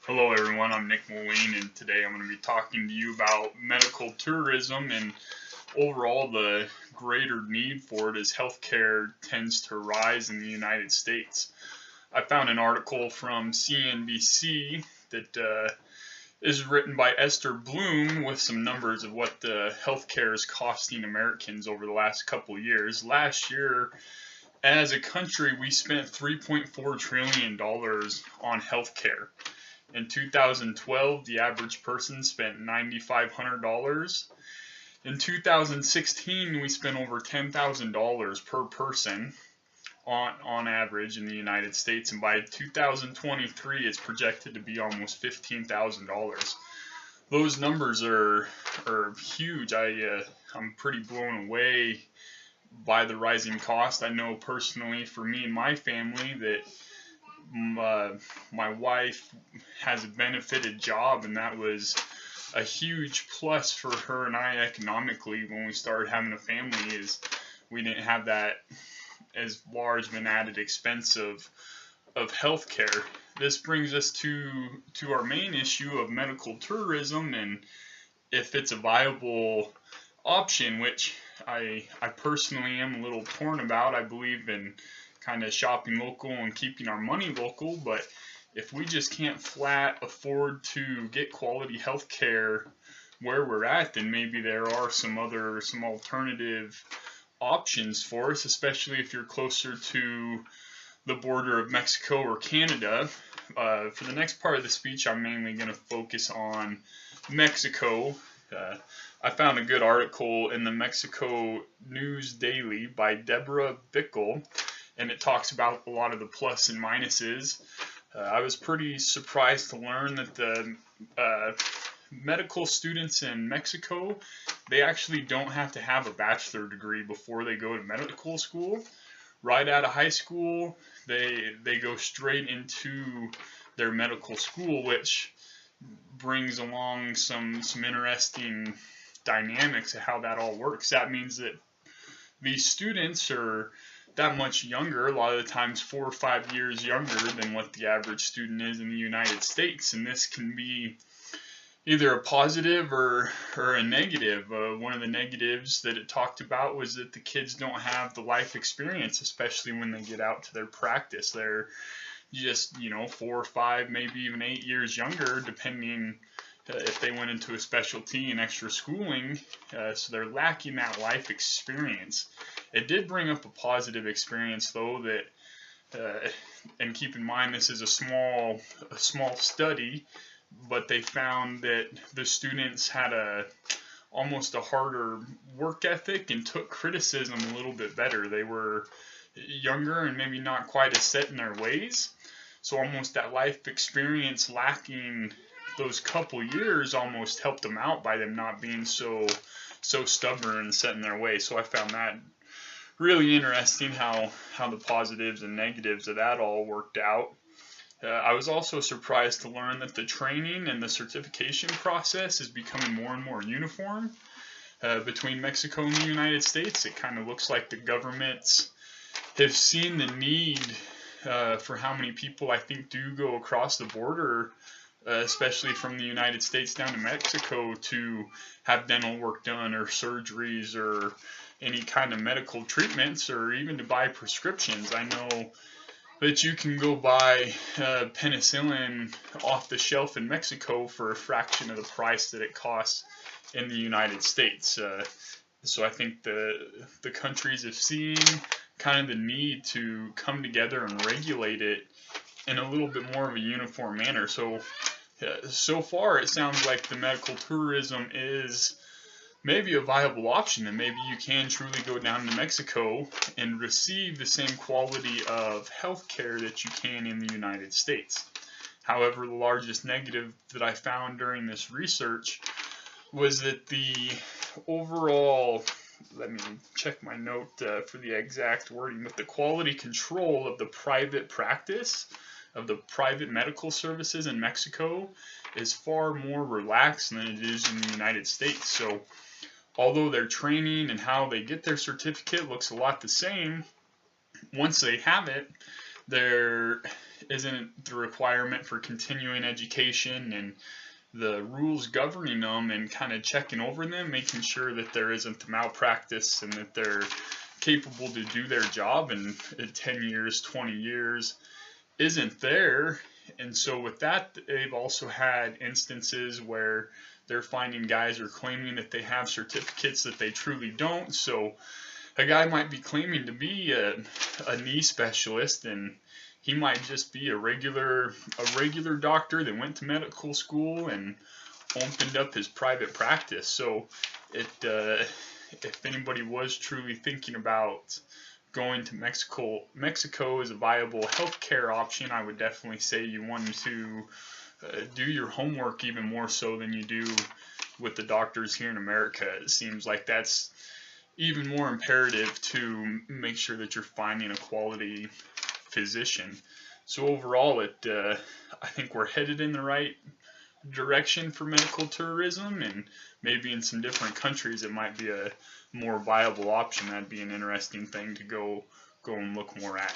Hello everyone, I'm Nick Moline, and today I'm going to be talking to you about medical tourism and overall the greater need for it as healthcare tends to rise in the United States. I found an article from CNBC that is written by Esther Bloom with some numbers of what the healthcare is costing Americans over the last couple of years. Last year, as a country, we spent $3.4 trillion on healthcare. In 2012, the average person spent $9,500. In 2016, we spent over $10,000 per person on average in the United States, and by 2023, it's projected to be almost $15,000. Those numbers are huge. I'm pretty blown away by the rising cost. I know personally for me and my family that my wife has a benefited job, and that was a huge plus for her and I economically when we started having a family, is we didn't have that as large of an added expense of healthcare. This brings us to our main issue of medical tourism and if it's a viable option, which I personally am a little torn about. I believe in kind of shopping local and keeping our money local, but if we just can't flat afford to get quality health care where we're at, then maybe there are some alternative options for us, especially if you're closer to the border of Mexico or Canada. For the next part of the speech, I'm mainly going to focus on Mexico. I found a good article in the Mexico News Daily by Deborah Bickel, and it talks about a lot of the plus and minuses. I was pretty surprised to learn that the medical students in Mexico, they actually don't have to have a bachelor degree before they go to medical school. Right out of high school, they go straight into their medical school, which brings along some interesting dynamics of how that all works. That means that these students are that much younger, a lot of the times 4 or 5 years younger than what the average student is in the United States, and this can be either a positive or a negative. One of the negatives that it talked about was that the kids don't have the life experience, especially when they get out to their practice. They're just 4 or 5, maybe even 8 years younger, depending if they went into a specialty and extra schooling, so they're lacking that life experience. It did bring up a positive experience, though, that, and keep in mind this is a small study, but they found that the students had almost a harder work ethic and took criticism a little bit better. They were younger and maybe not quite as set in their ways, so almost that life experience lacking those couple years almost helped them out by them not being so stubborn and set in their way. So I found that really interesting, how the positives and negatives of that all worked out. I was also surprised to learn that the training and the certification process is becoming more and more uniform between Mexico and the United States. It kind of looks like the governments have seen the need for how many people I think do go across the border, especially from the United States down to Mexico, to have dental work done or surgeries or any kind of medical treatments, or even to buy prescriptions. I know that you can go buy penicillin off the shelf in Mexico for a fraction of the price that it costs in the United States. So I think the countries have seen kind of the need to come together and regulate it in a little bit more of a uniform manner. So far it sounds like the medical tourism is maybe a viable option, and maybe you can truly go down to Mexico and receive the same quality of healthcare that you can in the United States. However, the largest negative that I found during this research was that the overall, let me check my note for the exact wording, but the quality control of the private practice, of the private medical services in Mexico, is far more relaxed than it is in the United States. So although their training and how they get their certificate looks a lot the same, once they have it, isn't the requirement for continuing education and the rules governing them, and kind of checking over them, making sure that there isn't the malpractice and that they're capable to do their job, and 10 years, 20 years isn't there. And so with that, they've also had instances where they're finding guys are claiming that they have certificates that they truly don't. So a guy might be claiming to be a knee specialist, and he might just be a regular doctor that went to medical school and opened up his private practice. So if anybody was truly thinking about going to Mexico is a viable healthcare option, I would definitely say you want to do your homework even more so than you do with the doctors here in America. It seems like that's even more imperative to make sure that you're finding a quality physician. So overall, I think we're headed in the right direction for medical tourism, and maybe in some different countries it might be a more viable option. That'd be an interesting thing to go and look more at.